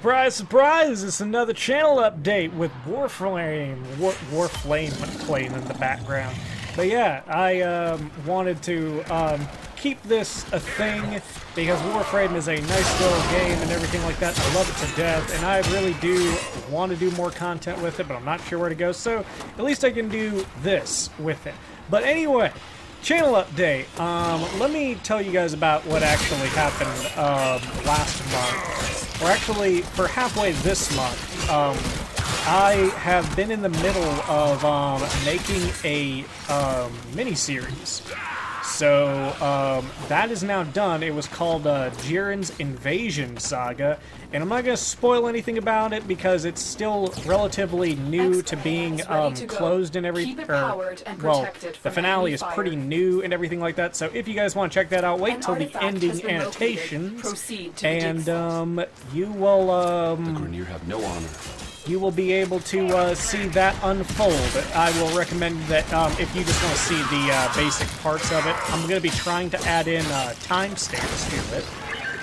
Surprise, surprise! It's another channel update with Warframe. Warframe playing in the background. But yeah, I wanted to keep this a thing because Warframe is a nice little game and everything like that. I love it to death, and I really do want to do more content with it, but I'm not sure where to go. So at least I can do this with it. But anyway, channel update. Let me tell you guys about what actually happened last month. Or actually, for halfway this month, I have been in the middle of making a mini-series. So that is now done. It was called Jiren's Invasion Saga, and I'm not going to spoil anything about it because it's still relatively new to being closed and everything. Well, the finale is pretty new and everything like that. So if you guys want to check that out, wait till the ending annotations, and you will you will be able to see that unfold. I will recommend that if you just want to see the basic parts of it, I'm going to be trying to add in timestamps to it.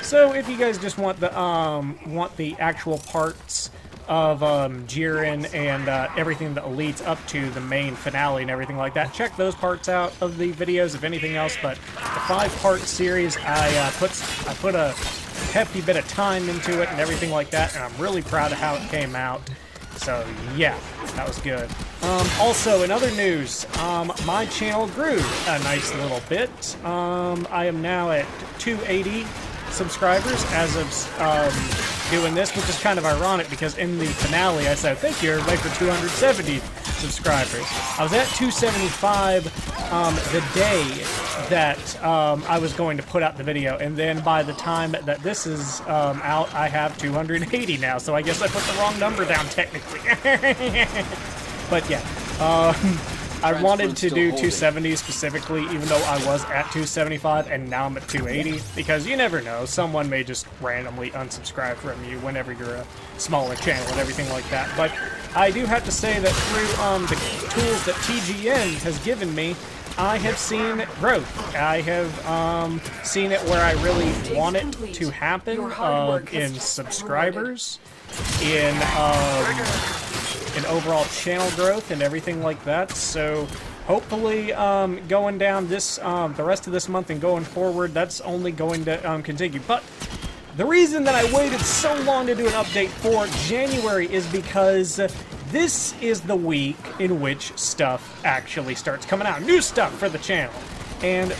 So if you guys just want the actual parts of Jiren and everything that leads up to the main finale and everything like that, check those parts out of the videos, if anything else. But the 5-part series, I put a hefty bit of time into it and everything like that, and I'm really proud of how it came out. So yeah, that was good. Also, in other news, my channel grew a nice little bit. I am now at 280 subscribers as of doing this, which is kind of ironic because in the finale I said thank you everybody for 270 subscribers. I was at 275 the day that I was going to put out the video, and then by the time that this is out, I have 280 now, so I guess I put the wrong number down technically. But yeah, I wanted to do 270 specifically, even though I was at 275 and now I'm at 280, because you never know, someone may just randomly unsubscribe from you whenever you're a smaller channel and everything like that. But I do have to say that through the tools that TGN has given me, I have seen growth. I have seen it where I really want it to happen, in subscribers, in overall channel growth and everything like that. So hopefully going down this the rest of this month and going forward, that's only going to continue. But the reason that I waited so long to do an update for January is because this is the week in which stuff actually starts coming out. New stuff for the channel. And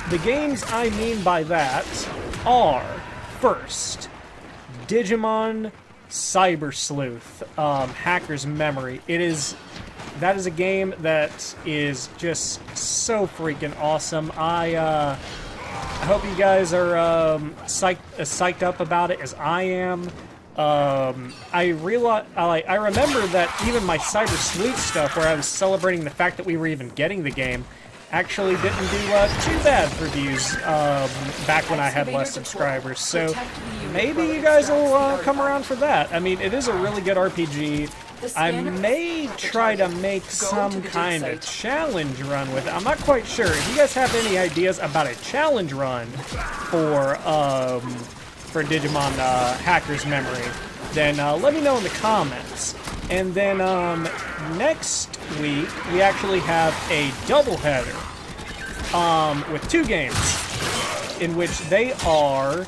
the games I mean by that are, first, Digimon Cyber Sleuth, Hacker's Memory. That is a game that is just so freaking awesome. I hope you guys are psyched up about it as I am. I remember that even my Cyber Sleuth stuff, where I was celebrating the fact that we were even getting the game, actually didn't do too bad for views back when I had less subscribers. So maybe you guys will come around for that. I mean, it is a really good RPG. I may try to make some kind of challenge run with it. I'm not quite sure. If you guys have any ideas about a challenge run for Digimon Hacker's Memory, then let me know in the comments. And then next week, we actually have a doubleheader with 2 games, in which they are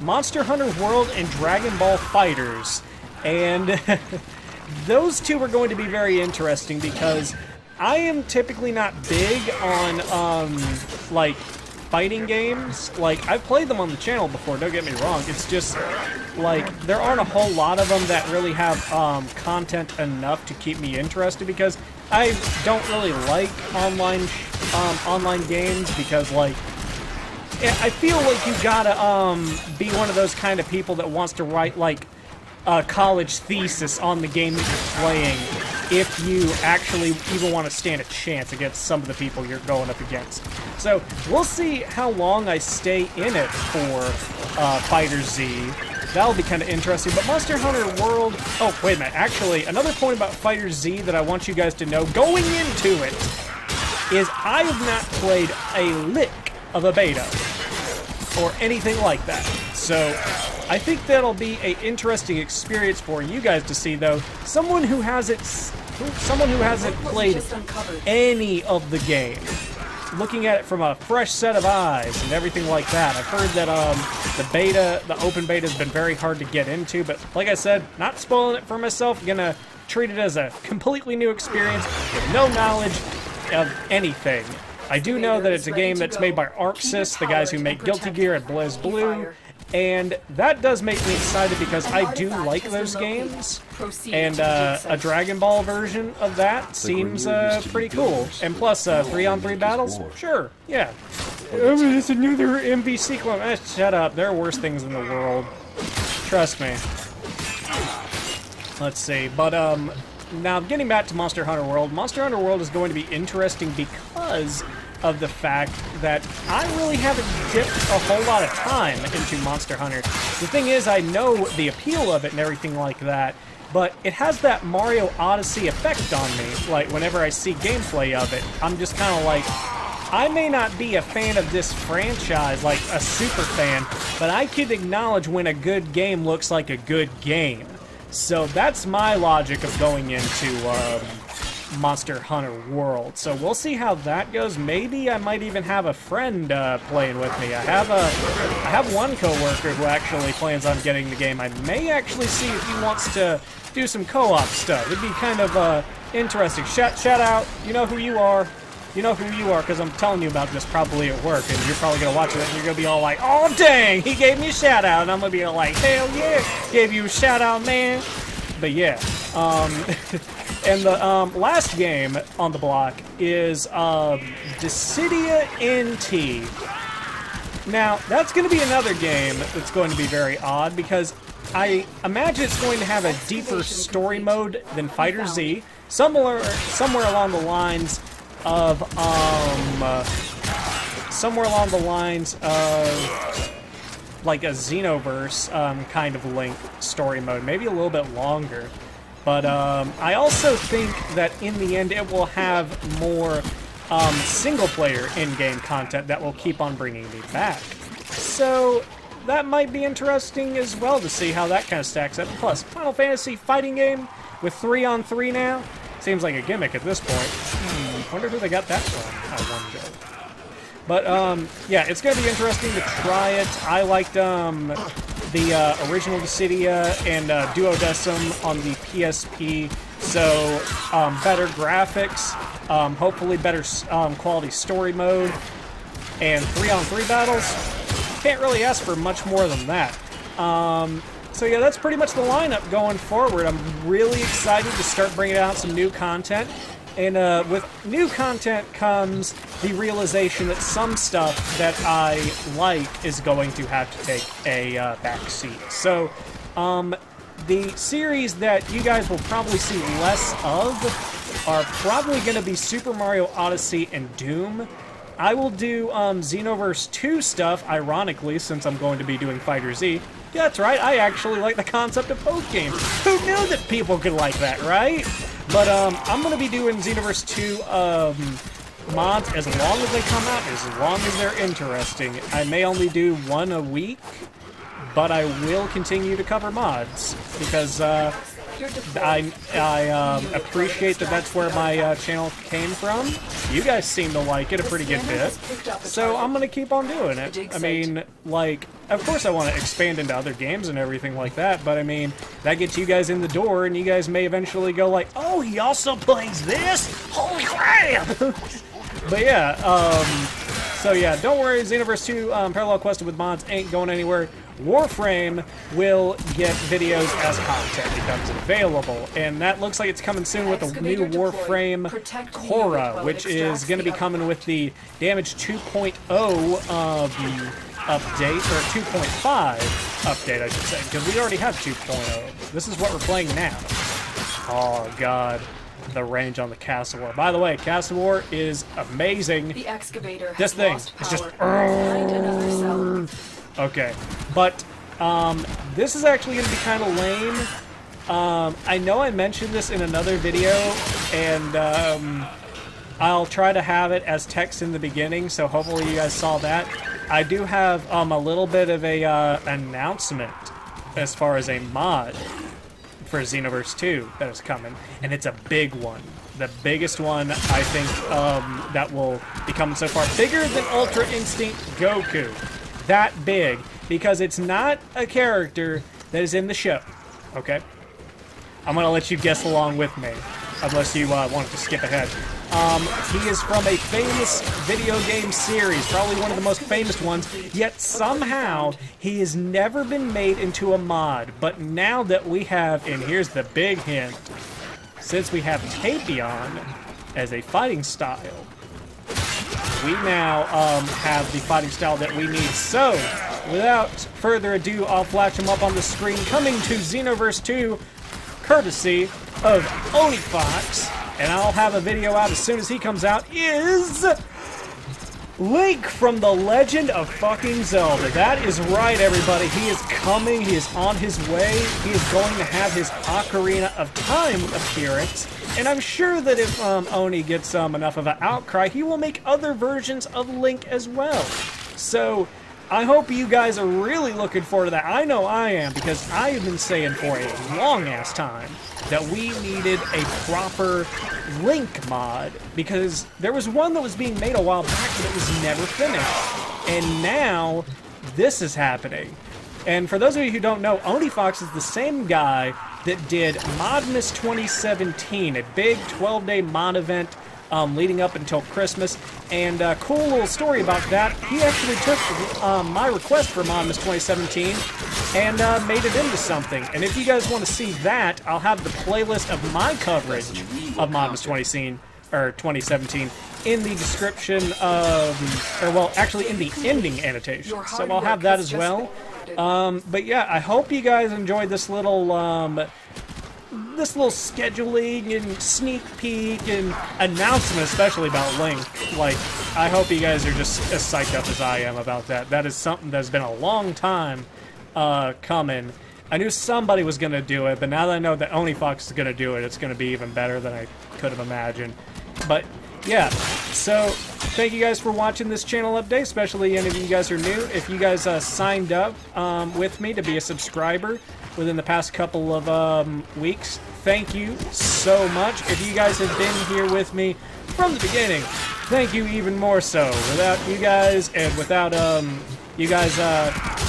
Monster Hunter World and Dragon Ball FighterZ. And those 2 are going to be very interesting because I am typically not big on like fighting games. Like, I've played them on the channel before, don't get me wrong. It's just like there aren't a whole lot of them that really have content enough to keep me interested, because I don't really like online games, because like I feel like you gotta be one of those kind of people that wants to write like a college thesis on the game that you're playing if you actually even want to stand a chance against some of the people you're going up against. So we'll see how long I stay in it for FighterZ. That'll be kind of interesting. But Monster Hunter World... Oh, wait a minute. Actually, another point about FighterZ that I want you guys to know going into it is I have not played a lick of a beta or anything like that. So I think that'll be an interesting experience for you guys to see, though. Someone who hasn't played any of the game, looking at it from a fresh set of eyes and everything like that. I've heard that the open beta has been very hard to get into, but like I said, not spoiling it for myself. Gonna treat it as a completely new experience with no knowledge of anything. I do know that it's a game that's made by ArcSys, the guys who make Guilty Gear and BlazBlue, and that does make me excited because I do like those games, and a Dragon Ball version of that seems pretty cool. And plus, 3-on-3 battles? Sure, yeah. It's another MVC clone. Shut up, there are worse things in the world. Trust me. Let's see, but now getting back to Monster Hunter World, Monster Hunter World is going to be interesting because of the fact that I really haven't dipped a whole lot of time into Monster Hunter. The thing is, I know the appeal of it and everything like that, but it has that Mario Odyssey effect on me. Like, whenever I see gameplay of it, I'm just kind of like, I may not be a fan of this franchise, like a super fan, but I can acknowledge when a good game looks like a good game. So that's my logic of going into Monster Hunter World. So we'll see how that goes. Maybe I might even have a friend playing with me. I have one coworker who actually plans on getting the game. I may actually see if he wants to do some co-op stuff. It'd be kind of interesting. Shout out. You know who you are. You know who you are, because I'm telling you about this probably at work, and you're probably going to watch it, and you're going to be all like, oh, dang, he gave me a shout-out, and I'm going to be all like, hell yeah, gave you a shout-out, man. But yeah, and the last game on the block is Dissidia NT. Now, that's going to be another game that's going to be very odd, because I imagine it's going to have a deeper story mode than FighterZ, somewhere along the lines of like a Xenoverse kind of Link story mode, maybe a little bit longer. But I also think that in the end it will have more single-player in-game content that will keep on bringing me back. So that might be interesting as well to see how that kind of stacks up. Plus, Final Fantasy fighting game with 3-on-3 now seems like a gimmick at this point. Wonder who they got that from. I wonder. But yeah, it's gonna be interesting to try it. I liked the original Dissidia and Duodecim on the PSP, so better graphics, hopefully better quality story mode, and 3-on-3 battles. Can't really ask for much more than that. So yeah, that's pretty much the lineup going forward. I'm really excited to start bringing out some new content. And with new content comes the realization that some stuff that I like is going to have to take a back seat. So the series that you guys will probably see less of are probably going to be Super Mario Odyssey and Doom. I will do Xenoverse 2 stuff, ironically, since I'm going to be doing FighterZ. Yeah, that's right, I actually like the concept of both games. Who knew that people could like that, right? But I'm going to be doing Xenoverse 2 mods as long as they come out, as long as they're interesting. I may only do one a week, but I will continue to cover mods, because I appreciate that that's where my channel came from. You guys seem to like it a pretty good bit, so I'm going to keep on doing it. I mean, like, of course I want to expand into other games and everything like that, but I mean, that gets you guys in the door, and you guys may eventually go like, oh, he also plays this? Holy crap! But yeah, so yeah, don't worry, Xenoverse 2 Parallel Quested with mods ain't going anywhere. Warframe will get videos as content becomes available, and that looks like it's coming soon with the new Warframe Korra, which is going to be coming with the Damage 2.0 update, or 2.5 update, I should say, because we already have 2.0. This is what we're playing now. Oh, God. The range on the Castle War. By the way, Castle War is amazing. The excavator has this thing lost is just okay, but this is actually going to be kind of lame. I know I mentioned this in another video, and I'll try to have it as text in the beginning, so hopefully you guys saw that. I do have a little bit of a announcement as far as a mod for Xenoverse 2 that is coming, and it's a big one. The biggest one, I think, that will be coming so far. Bigger than Ultra Instinct Goku. That big, because it's not a character that is in the show, okay? I'm gonna let you guess along with me, unless you wanted to skip ahead. He is from a famous video game series, probably one of the most famous ones, yet somehow he has never been made into a mod. But now that we have, and here's the big hint, since we have Tapion as a fighting style, we now have the fighting style that we need. So, without further ado, I'll flash him up on the screen. Coming to Xenoverse 2, courtesy of Onifox, and I'll have a video out as soon as he comes out, is Link from The Legend of fucking Zelda. That is right, everybody. He is coming. He is on his way. He is going to have his Ocarina of Time appearance. And I'm sure that if Oni gets enough of an outcry, he will make other versions of Link as well. So, I hope you guys are really looking forward to that. I know I am, because I have been saying for a long-ass time that we needed a proper Link mod, because there was one that was being made a while back, but it was never finished. And now, this is happening. And for those of you who don't know, Onifox is the same guy that did Modmas 2017, a big 12-day mod event leading up until Christmas. And a cool little story about that, he actually took my request for Modmas 2017 and made it into something. And if you guys want to see that, I'll have the playlist of my coverage of Modmas 2017 in the description of, or well, actually in the ending annotation. So I'll have that as well. But yeah, I hope you guys enjoyed this little scheduling and sneak peek and announcement, especially about Link. Like, I hope you guys are just as psyched up as I am about that. That is something that's been a long time coming. I knew somebody was going to do it, but now that I know that Onifox is going to do it, it's going to be even better than I could have imagined. But yeah, so thank you guys for watching this channel update, especially any of you guys who are new. If you guys signed up with me to be a subscriber within the past couple of weeks, thank you so much. If you guys have been here with me from the beginning, thank you even more so. Without you guys, and without you guys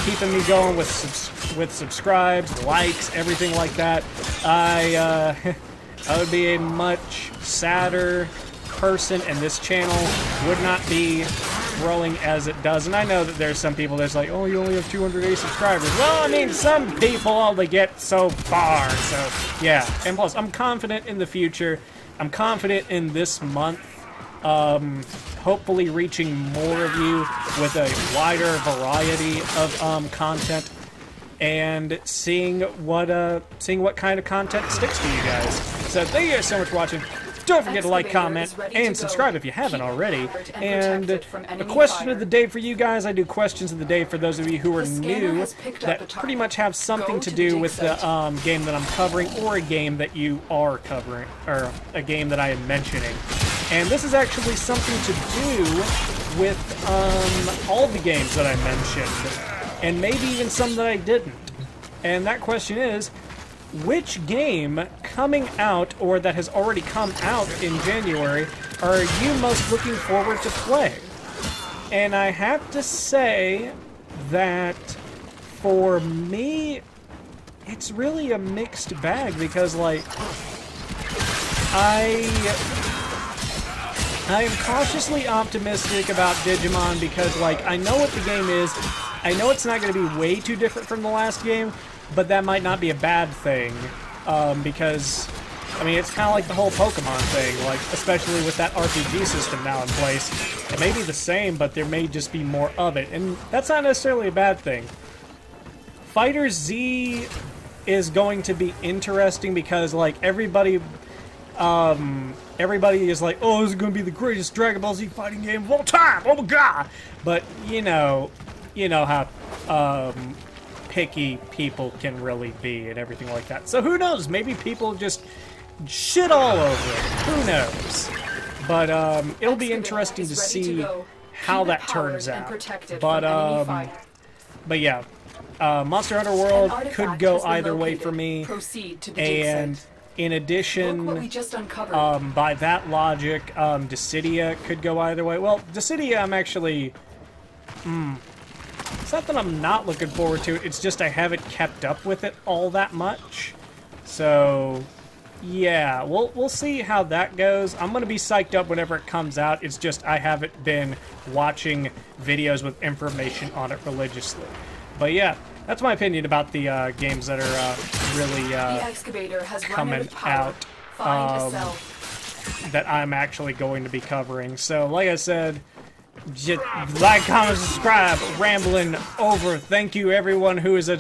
keeping me going with subscribes, likes, everything like that, I would be a much sadder person, and this channel would not be growing as it does. And I know that there's some people that's like, oh, you only have 280 subscribers. Well, I mean, some people only get so far, so yeah. And plus, I'm confident in the future. I'm confident in this month, hopefully reaching more of you with a wider variety of content, and seeing what kind of content sticks to you guys. So thank you guys so much for watching. Don't forget to like, comment, and subscribe if you haven't already. And the question of the day for you guys, I do questions of the day for those of you who are new that pretty much have something to do with the game that I'm covering, or a game that you are covering, or a game that I am mentioning. And this is actually something to do with all the games that I mentioned, and maybe even some that I didn't. And that question is, which game coming out, or that has already come out in January, are you most looking forward to play? And I have to say that for me, it's really a mixed bag, because like I am cautiously optimistic about Digimon, because like I know what the game is. I know it's not going to be way too different from the last game, but that might not be a bad thing, because, I mean, it's kind of like the whole Pokemon thing, like, especially with that RPG system now in place. It may be the same, but there may just be more of it, and that's not necessarily a bad thing. FighterZ is going to be interesting, because, like, everybody is like, oh, this is going to be the greatest Dragon Ball Z fighting game of all time, oh my god! But, you know how, picky people can really be and everything like that. So who knows? Maybe people just shit all over it. Who knows? But it'll be interesting to see how that turns out. But yeah. Monster Hunter World could go either way for me. Proceed to the And in addition, Look what we just uncovered. by that logic, Dissidia could go either way. Well, Dissidia, I'm actually... It's not that I'm not looking forward to it, it's just I haven't kept up with it all that much. So, yeah, we'll see how that goes. I'm going to be psyched up whenever it comes out. It's just I haven't been watching videos with information on it religiously. But yeah, that's my opinion about the games that are really the excavator has coming power. out Find a cell. that I'm actually going to be covering. So, like I said, just like, comment, subscribe. Rambling over. Thank you everyone who is a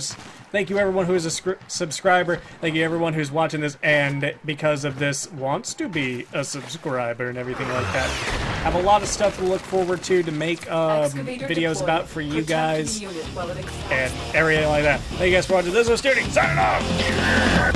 subscriber. Thank you everyone who's watching this and because of this wants to be a subscriber and everything like that. Have a lot of stuff to look forward to make videos about for you guys and everything like that. Thank you guys for watching. This is Ostuni signing off.